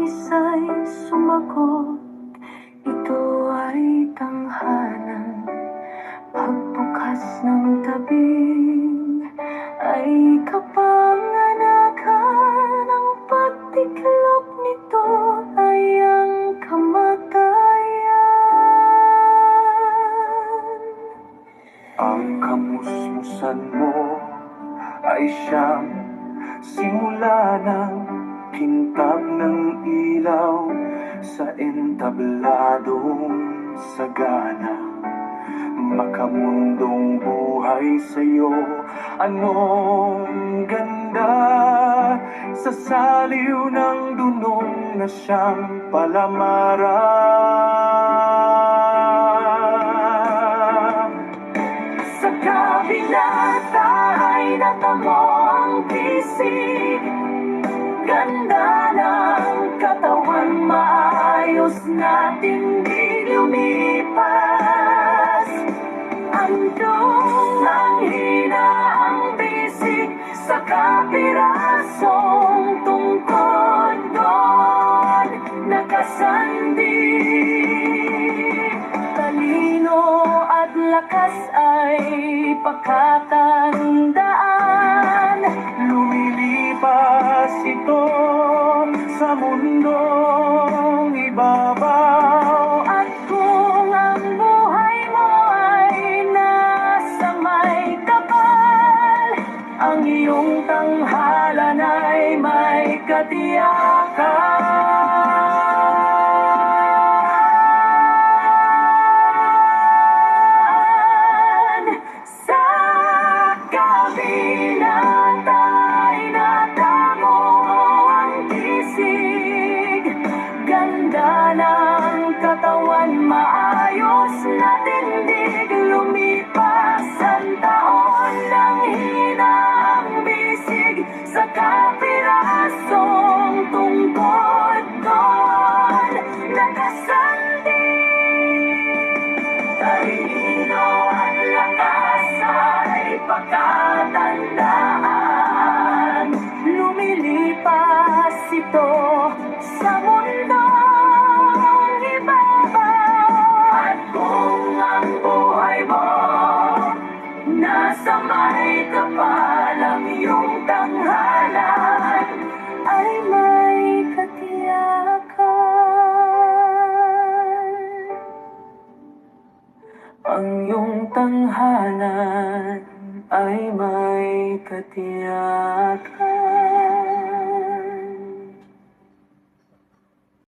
isa'y sumagot. Ito ay tanghalan, pagbukas ng tabing ay kapanganakan. Ang pagtiklop nito ay ang kamatayan. Ang kamusmusan mo ay siyang simula ng kintag ng ilaw sa entabladong sagana. Makamundong buhay sa'yo, anong ganda sa saliw ng dunong na siyang palamaran. Sa kabinata ay natamo ang bisig, ganda ng katawan, maayos na tindig lumipas. Andong ang hina ang bisig sa kapirasong tungkod doon nakasandig. Talino at lakas ay pakatandaan, lumilipas ito sa mundong ibabaw. At kung ang buhay mo ay nasa may kapal, ang iyong tanghalan ay may katiyakan. Sa kabinata ay natamo ang kisig, ganda ng katawan, maayos na tindig lumipas ang taon ng hina ang bisig sa kapirasong tungkod doon nakasandig. Talino at lakas ay pagkatandaan, lumilipas ito sa mundong ibabaw. At kung ang buhay mo nasa may kapal, ang iyong tanghalan ay may katiyakan. Ang iyong tanghalan ay may katiyakan.